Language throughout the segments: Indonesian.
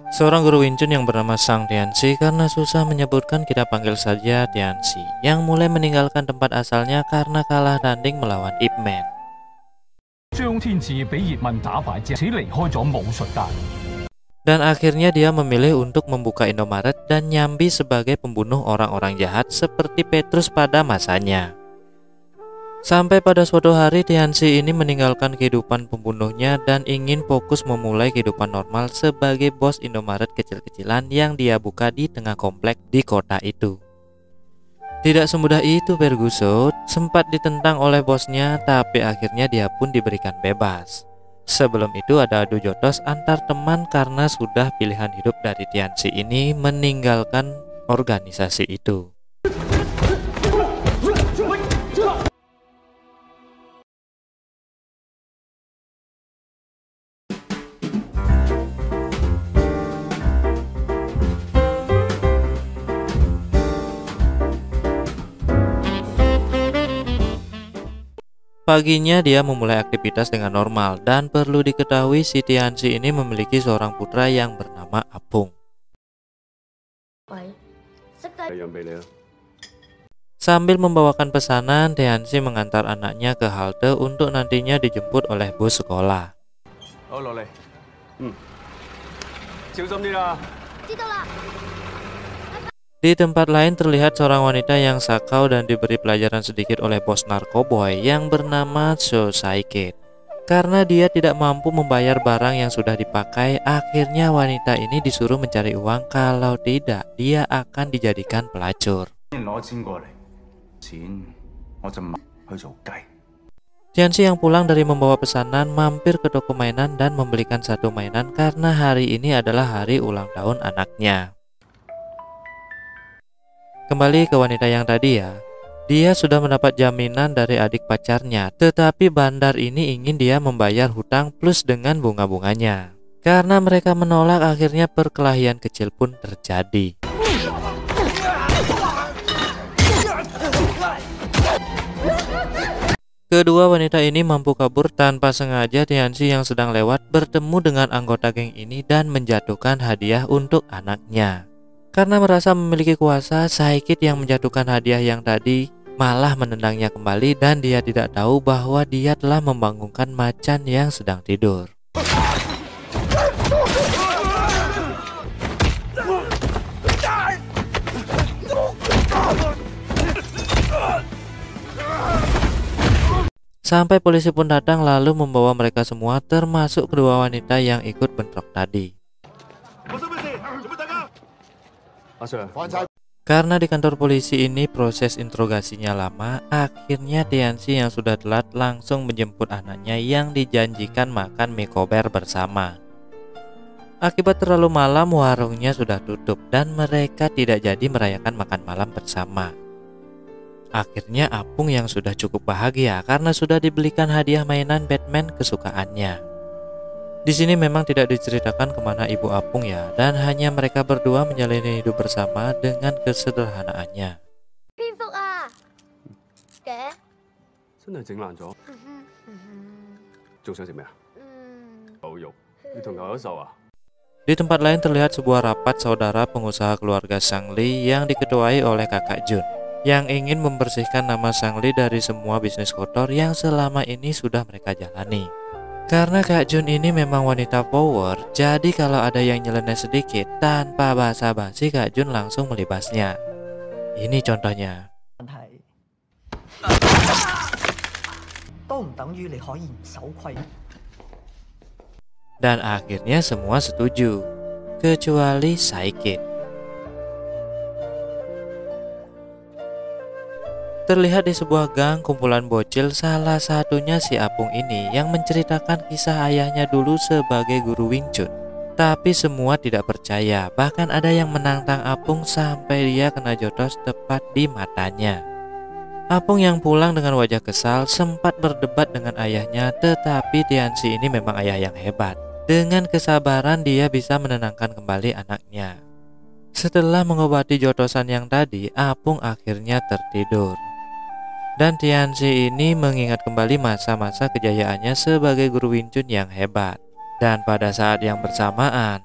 Seorang guru Wing Chun yang bernama Sang Tianxi, karena susah menyebutkan kita panggil saja Tianxi, yang mulai meninggalkan tempat asalnya karena kalah tanding melawan Ip Man. Dan akhirnya dia memilih untuk membuka Indomaret dan nyambi sebagai pembunuh orang-orang jahat seperti Petrus pada masanya. Sampai pada suatu hari Tianxi ini meninggalkan kehidupan pembunuhnya dan ingin fokus memulai kehidupan normal sebagai bos Indomaret kecil-kecilan yang dia buka di tengah komplek di kota itu. Tidak semudah itu Ferguson, sempat ditentang oleh bosnya, tapi akhirnya dia pun diberikan bebas. Sebelum itu ada adu jotos antar teman karena sudah pilihan hidup dari Tianxi ini meninggalkan organisasi itu. Paginya dia memulai aktivitas dengan normal dan perlu diketahui si Tianxi ini memiliki seorang putra yang bernama Apung. Sambil membawakan pesanan, Tianxi mengantar anaknya ke halte untuk nantinya dijemput oleh bus sekolah. Di tempat lain terlihat seorang wanita yang sakau dan diberi pelajaran sedikit oleh bos narkoboy yang bernama So Saikid. Karena dia tidak mampu membayar barang yang sudah dipakai, akhirnya wanita ini disuruh mencari uang, kalau tidak dia akan dijadikan pelacur. Tianxi yang pulang dari membawa pesanan mampir ke toko mainan dan membelikan satu mainan karena hari ini adalah hari ulang tahun anaknya. Kembali ke wanita yang tadi ya, dia sudah mendapat jaminan dari adik pacarnya, tetapi bandar ini ingin dia membayar hutang plus dengan bunga-bunganya. Karena mereka menolak, akhirnya perkelahian kecil pun terjadi. Kedua wanita ini mampu kabur tanpa sengaja. Tianxi yang sedang lewat bertemu dengan anggota geng ini dan menjatuhkan hadiah untuk anaknya. Karena merasa memiliki kuasa, Saikid yang menjatuhkan hadiah yang tadi malah menendangnya kembali dan dia tidak tahu bahwa dia telah membangunkan macan yang sedang tidur. Sampai polisi pun datang lalu membawa mereka semua termasuk kedua wanita yang ikut bentrok tadi. Karena di kantor polisi ini proses interogasinya lama, akhirnya Tianxi yang sudah telat langsung menjemput anaknya yang dijanjikan makan mie kober bersama. Akibat terlalu malam, warungnya sudah tutup dan mereka tidak jadi merayakan makan malam bersama. Akhirnya Apung yang sudah cukup bahagia karena sudah dibelikan hadiah mainan Batman kesukaannya. Di sini memang tidak diceritakan kemana ibu Apung ya, dan hanya mereka berdua menjalani hidup bersama dengan kesederhanaannya. Di tempat lain terlihat sebuah rapat saudara pengusaha keluarga Sang Li yang diketuai oleh kakak Jun, yang ingin membersihkan nama Sang Li dari semua bisnis kotor yang selama ini sudah mereka jalani. Karena Kak Jun ini memang wanita power, jadi kalau ada yang nyeleneh sedikit, tanpa basa-basi Kak Jun langsung melibasnya. Ini contohnya. Dan akhirnya semua setuju, kecuali Saikid. Terlihat di sebuah gang kumpulan bocil, salah satunya si Apung ini yang menceritakan kisah ayahnya dulu sebagai guru Wing Chun. Tapi semua tidak percaya, bahkan ada yang menantang Apung sampai dia kena jotos tepat di matanya. Apung yang pulang dengan wajah kesal sempat berdebat dengan ayahnya, tetapi Tianxi ini memang ayah yang hebat. Dengan kesabaran dia bisa menenangkan kembali anaknya. Setelah mengobati jotosan yang tadi, Apung akhirnya tertidur. Dan Tianxi ini mengingat kembali masa-masa kejayaannya sebagai guru Wing Chun yang hebat. Dan pada saat yang bersamaan,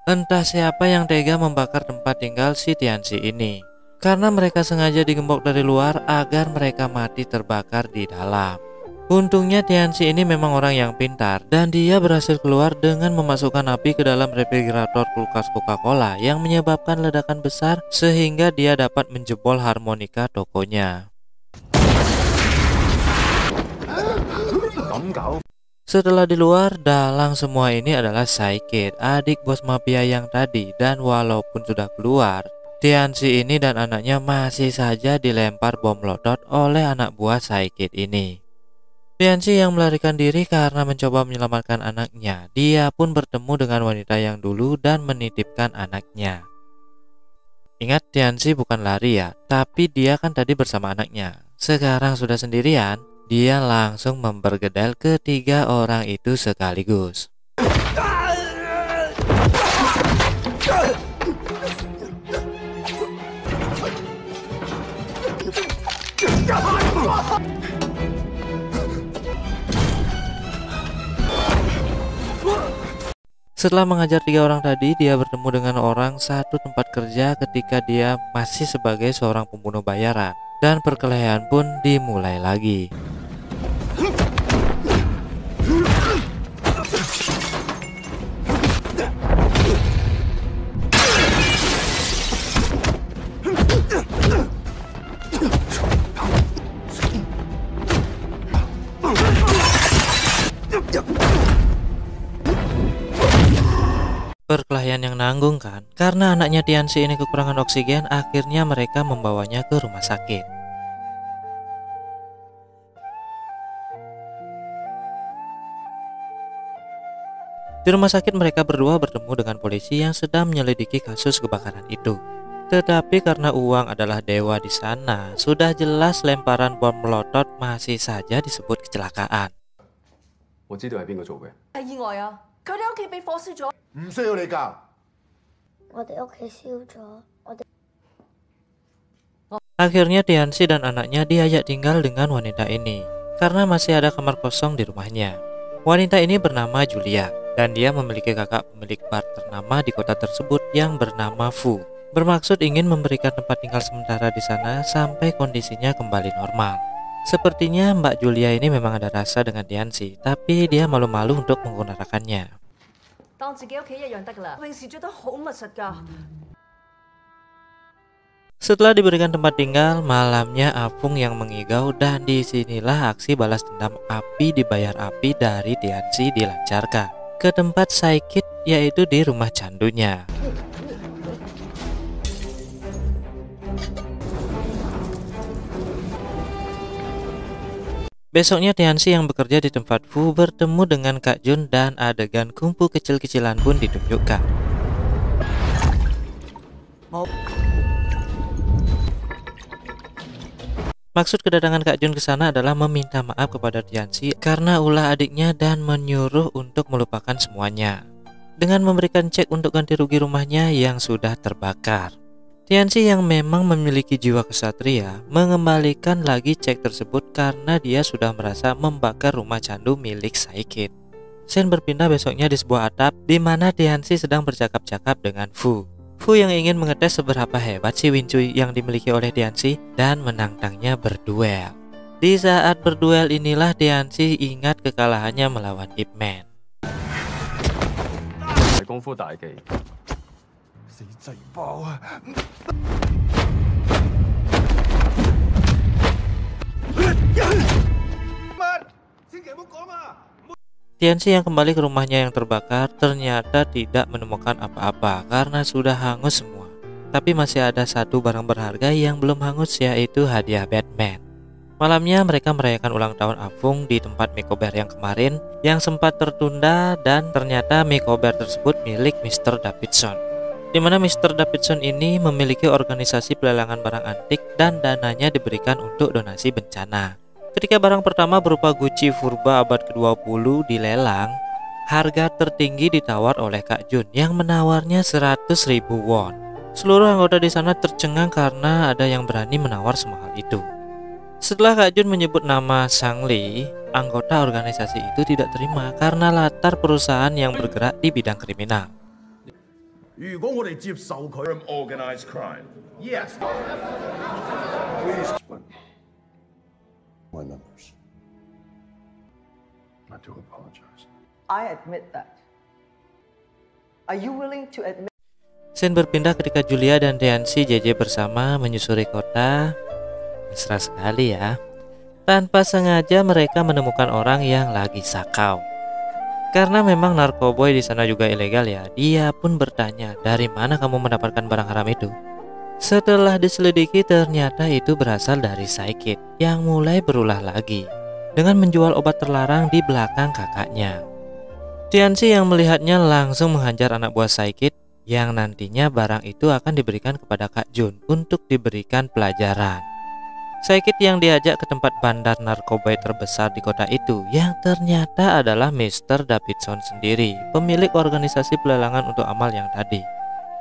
Entah siapa yang tega membakar tempat tinggal si Tianxi ini, karena mereka sengaja digembok dari luar agar mereka mati terbakar di dalam. Untungnya Tianxi ini memang orang yang pintar dan dia berhasil keluar dengan memasukkan api ke dalam refrigerator kulkas Coca-Cola yang menyebabkan ledakan besar sehingga dia dapat menjebol harmonika tokonya. Setelah di luar, dalang semua ini adalah Saikid, adik bos mafia yang tadi, dan walaupun sudah keluar, Tianxi ini dan anaknya masih saja dilempar bom molotov oleh anak buah Saikid ini. Tianxi yang melarikan diri karena mencoba menyelamatkan anaknya, dia pun bertemu dengan wanita yang dulu dan menitipkan anaknya. Ingat, Tianxi bukan lari ya, tapi dia kan tadi bersama anaknya. Sekarang sudah sendirian, dia langsung mempergedel ketiga orang itu sekaligus. Setelah mengajar tiga orang tadi, dia bertemu dengan orang satu tempat kerja ketika dia masih sebagai seorang pembunuh bayaran. Dan perkelahian pun dimulai lagi. Perkelahian yang nanggung kan? Karena anaknya Tianxi ini kekurangan oksigen, akhirnya mereka membawanya ke rumah sakit. Di rumah sakit mereka berdua bertemu dengan polisi yang sedang menyelidiki kasus kebakaran itu. Tetapi karena uang adalah dewa di sana, sudah jelas lemparan bom molotov masih saja disebut kecelakaan. Akhirnya Tianxi dan anaknya diajak tinggal dengan wanita ini karena masih ada kamar kosong di rumahnya. Wanita ini bernama Julia dan dia memiliki kakak pemilik bar ternama di kota tersebut yang bernama Fu. Bermaksud ingin memberikan tempat tinggal sementara di sana sampai kondisinya kembali normal. Sepertinya Mbak Julia ini memang ada rasa dengan Tianxi, tapi dia malu-malu untuk menggunakannya. Setelah diberikan tempat tinggal, malamnya Apung yang mengigau dan disinilah aksi balas dendam api dibayar api dari Tianxi dilancarkan ke tempat Saikid, yaitu di rumah candunya. Besoknya Tianxi yang bekerja di tempat Fu bertemu dengan Kak Jun dan adegan kumpul kecil-kecilan pun ditunjukkan. Maksud kedatangan Kak Jun ke sana adalah meminta maaf kepada Tianxi karena ulah adiknya dan menyuruh untuk melupakan semuanya dengan memberikan cek untuk ganti rugi rumahnya yang sudah terbakar. Tianxi yang memang memiliki jiwa kesatria mengembalikan lagi cek tersebut karena dia sudah merasa membakar rumah candu milik Saikid. Scene berpindah besoknya di sebuah atap di mana Tianxi sedang bercakap-cakap dengan Fu. Fu yang ingin mengetes seberapa hebat si Wing Chun yang dimiliki oleh Tianxi dan menantangnya berduel. Di saat berduel inilah Tianxi ingat kekalahannya melawan Ip Man. Tianxi yang kembali ke rumahnya yang terbakar ternyata tidak menemukan apa-apa karena sudah hangus semua. Tapi masih ada satu barang berharga yang belum hangus, yaitu hadiah Batman. Malamnya mereka merayakan ulang tahun Apung di tempat makeover yang kemarin yang sempat tertunda, dan ternyata makeover tersebut milik Mr. Davidson. Di mana Mr. Davidson ini memiliki organisasi pelelangan barang antik dan dananya diberikan untuk donasi bencana. Ketika barang pertama berupa Gucci Furba abad ke-20 dilelang, harga tertinggi ditawar oleh Kak Jun yang menawarnya 100.000 won. Seluruh anggota di sana tercengang karena ada yang berani menawar semahal itu. Setelah Kak Jun menyebut nama Sang Li, anggota organisasi itu tidak terima karena latar perusahaan yang bergerak di bidang kriminal. 如果我哋接受佢 from organized crime.，yes， Please explain my numbers. I do apologize. I admit that. Are you willing to admit? Scene berpindah ketika Julia dan Tianxi JJ bersama menyusuri kota. Mesra sekali ya. Tanpa sengaja mereka menemukan orang yang lagi sakau. Karena memang narkoboy di sana juga ilegal ya, dia pun bertanya, "Dari mana kamu mendapatkan barang haram itu?" Setelah diselidiki ternyata itu berasal dari Saikid yang mulai berulah lagi dengan menjual obat terlarang di belakang kakaknya. Tianxi yang melihatnya langsung menghajar anak buah Saikid yang nantinya barang itu akan diberikan kepada Kak Jun untuk diberikan pelajaran. Saikid yang diajak ke tempat bandar narkoba terbesar di kota itu yang ternyata adalah Mr. Davidson sendiri, pemilik organisasi pelelangan untuk amal yang tadi.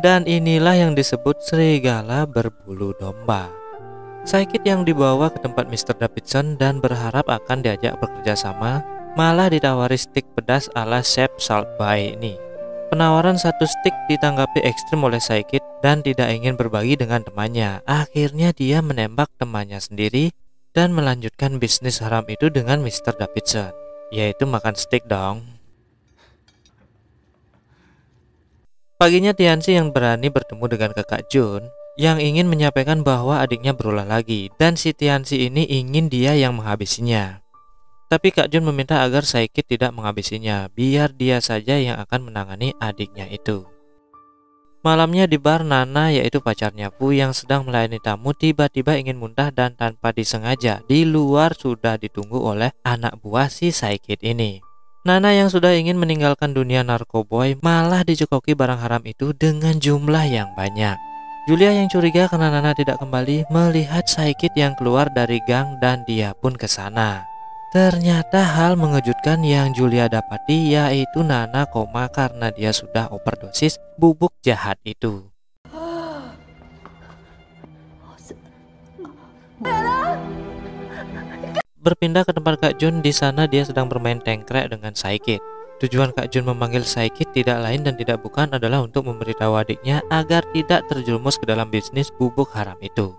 Dan inilah yang disebut serigala berbulu domba. Saikid yang dibawa ke tempat Mr. Davidson dan berharap akan diajak bekerja sama, malah ditawari stik pedas ala Chef Saltby ini. Penawaran satu stik ditanggapi ekstrim oleh Saikid dan tidak ingin berbagi dengan temannya. Akhirnya dia menembak temannya sendiri dan melanjutkan bisnis haram itu dengan Mr. Davidson, yaitu makan stik dong. Paginya Tianxi yang berani bertemu dengan kakak Jun yang ingin menyampaikan bahwa adiknya berulah lagi dan si Tianxi ini ingin dia yang menghabisinya. Tapi Kak Jun meminta agar Saikid tidak menghabisinya, biar dia saja yang akan menangani adiknya itu. Malamnya di bar, Nana yaitu pacarnya Fu yang sedang melayani tamu tiba-tiba ingin muntah dan tanpa disengaja di luar sudah ditunggu oleh anak buah si Saikid ini. Nana yang sudah ingin meninggalkan dunia narkoboy malah dicekoki barang haram itu dengan jumlah yang banyak. Julia yang curiga karena Nana tidak kembali melihat Saikid yang keluar dari gang dan dia pun ke sana. Ternyata hal mengejutkan yang Julia dapati yaitu Nana koma karena dia sudah overdosis bubuk jahat itu. Berpindah ke tempat Kak Jun, di sana dia sedang bermain tengkrek dengan Saikid. Tujuan Kak Jun memanggil Saikid tidak lain dan tidak bukan adalah untuk memberitahu adiknya agar tidak terjerumus ke dalam bisnis bubuk haram itu.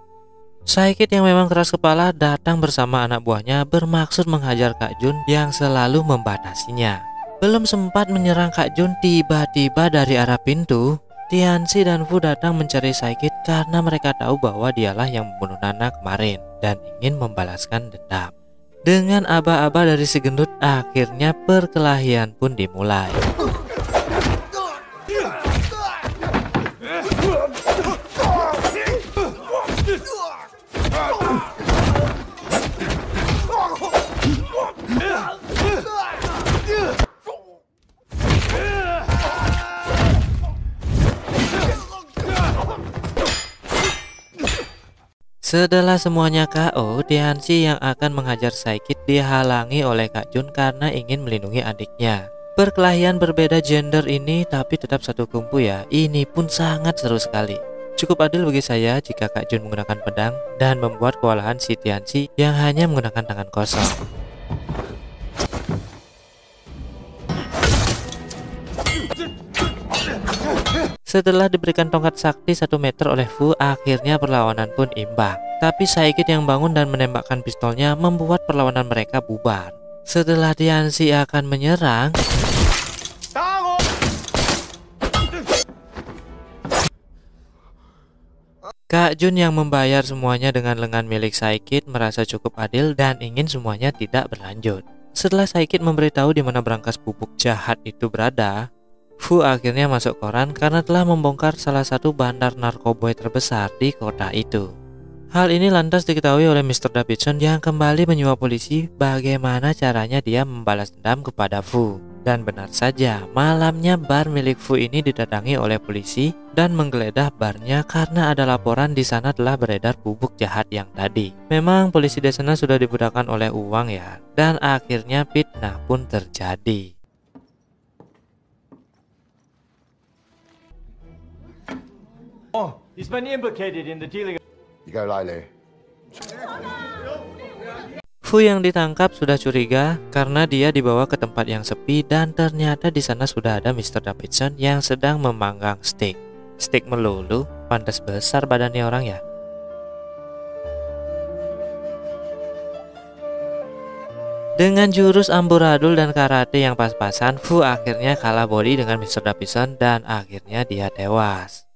Saikid yang memang keras kepala datang bersama anak buahnya bermaksud menghajar Kak Jun yang selalu membatasinya. Belum sempat menyerang Kak Jun, tiba-tiba dari arah pintu Tianxi dan Fu datang mencari Saikid karena mereka tahu bahwa dialah yang membunuh Nana kemarin dan ingin membalaskan dendam. Dengan aba-aba dari si gendut, akhirnya perkelahian pun dimulai. Setelah semuanya KO, Tianxi yang akan menghajar Saikid dihalangi oleh Kak Jun karena ingin melindungi adiknya. Perkelahian berbeda gender ini tapi tetap satu kumpu ya. Ini pun sangat seru sekali. Cukup adil bagi saya jika Kak Jun menggunakan pedang dan membuat kewalahan si Tianxi yang hanya menggunakan tangan kosong. Setelah diberikan tongkat sakti 1 meter oleh Fu, akhirnya perlawanan pun imbang. Tapi Saikid yang bangun dan menembakkan pistolnya membuat perlawanan mereka bubar. Setelah Tianxi akan menyerang, Kak Jun yang membayar semuanya dengan lengan milik Saikid merasa cukup adil dan ingin semuanya tidak berlanjut. Setelah Saikid memberitahu di mana berangkas bubuk jahat itu berada, Fu akhirnya masuk koran karena telah membongkar salah satu bandar narkoboy terbesar di kota itu. Hal ini lantas diketahui oleh Mr. Davidson yang kembali menyuap polisi bagaimana caranya dia membalas dendam kepada Fu. Dan benar saja, malamnya bar milik Fu ini didatangi oleh polisi dan menggeledah barnya karena ada laporan di sana telah beredar bubuk jahat yang tadi. Memang polisi di sana sudah dibudakkan oleh uang ya, dan akhirnya fitnah pun terjadi. He's been implicated in the dealing. Fu yang ditangkap sudah curiga karena dia dibawa ke tempat yang sepi dan ternyata di sana sudah ada Mr. Davidson yang sedang memanggang steak. Stick melulu, pantas besar badannya orang ya. Dengan jurus amburadul dan karate yang pas-pasan, Fu akhirnya kalah body dengan Mr. Davidson dan akhirnya dia tewas.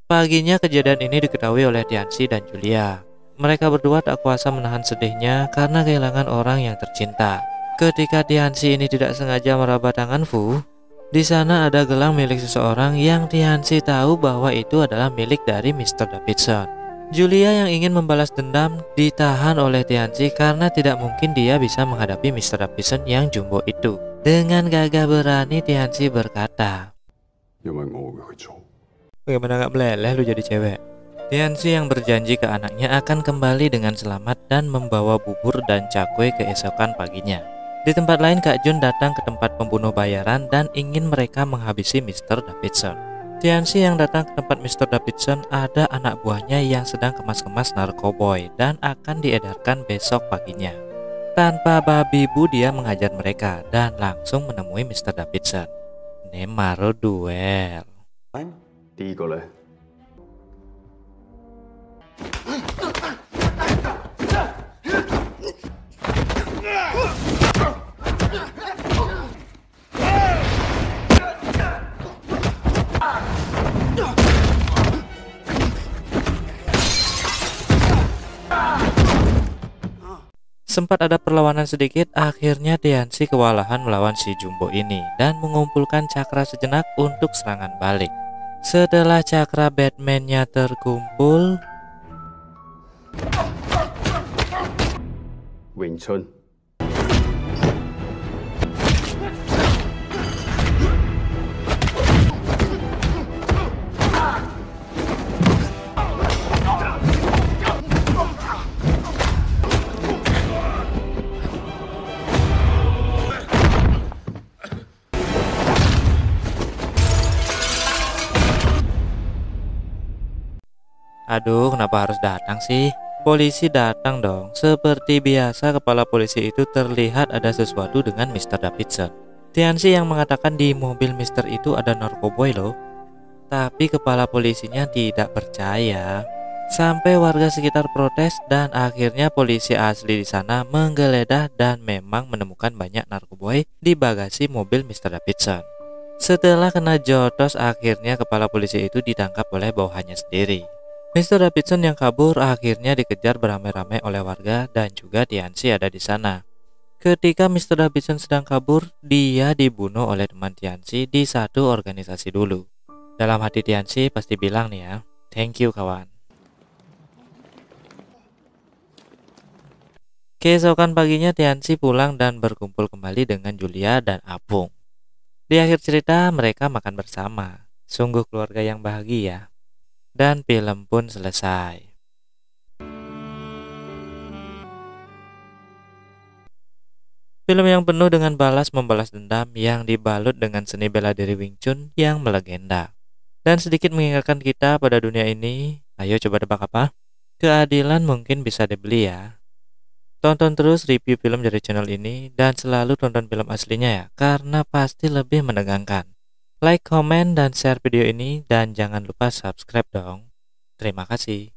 Paginya kejadian ini diketahui oleh Tianxi dan Julia. Mereka berdua tak kuasa menahan sedihnya karena kehilangan orang yang tercinta. Ketika Tianxi ini tidak sengaja meraba tangan Fu, di sana ada gelang milik seseorang yang Tianxi tahu bahwa itu adalah milik dari Mr. Davidson. Julia yang ingin membalas dendam ditahan oleh Tianxi karena tidak mungkin dia bisa menghadapi Mr. Davidson yang jumbo itu. Dengan gagah berani Tianxi berkata, "Bagaimana gak meleleh lu jadi cewek?" Tianxi yang berjanji ke anaknya akan kembali dengan selamat dan membawa bubur dan cakwe keesokan paginya. Di tempat lain, Kak Jun datang ke tempat pembunuh bayaran dan ingin mereka menghabisi Mr. Davidson. Tianxi yang datang ke tempat Mr. Davidson ada anak buahnya yang sedang kemas-kemas narkoboy dan akan diedarkan besok paginya. Tanpa babi bu dia menghajar mereka dan langsung menemui Mr. Davidson. Nemaro duel. 第一個咧， Sempat ada perlawanan sedikit, akhirnya Tianxi kewalahan melawan si jumbo ini dan mengumpulkan cakra sejenak untuk serangan balik. Setelah cakra Batman-nya terkumpul, 詠春。 aduh kenapa harus datang sih? Polisi datang dong. Seperti biasa kepala polisi itu terlihat ada sesuatu dengan Mr. Davidson. Tianxi yang mengatakan di mobil Mr. itu ada narkoboy loh. Tapi kepala polisinya tidak percaya. Sampai warga sekitar protes dan akhirnya polisi asli di sana menggeledah dan memang menemukan banyak narkoboy di bagasi mobil Mr. Davidson. Setelah kena jotos, akhirnya kepala polisi itu ditangkap oleh bawahannya sendiri. Mr. Davidson yang kabur akhirnya dikejar beramai-ramai oleh warga dan juga Tianxi ada di sana. Ketika Mr. Davidson sedang kabur, dia dibunuh oleh teman Tianxi di satu organisasi dulu. Dalam hati Tianxi pasti bilang nih ya, thank you kawan. Keesokan paginya Tianxi pulang dan berkumpul kembali dengan Julia dan Apung. Di akhir cerita mereka makan bersama. Sungguh keluarga yang bahagia. Dan film pun selesai. Film yang penuh dengan balas membalas dendam yang dibalut dengan seni bela diri Wing Chun yang melegenda. Dan sedikit mengingatkan kita pada dunia ini, ayo coba tebak apa? Keadilan mungkin bisa dibeli ya. Tonton terus review film dari channel ini dan selalu tonton film aslinya ya, karena pasti lebih menegangkan. Like, komen, dan share video ini dan jangan lupa subscribe dong. Terima kasih.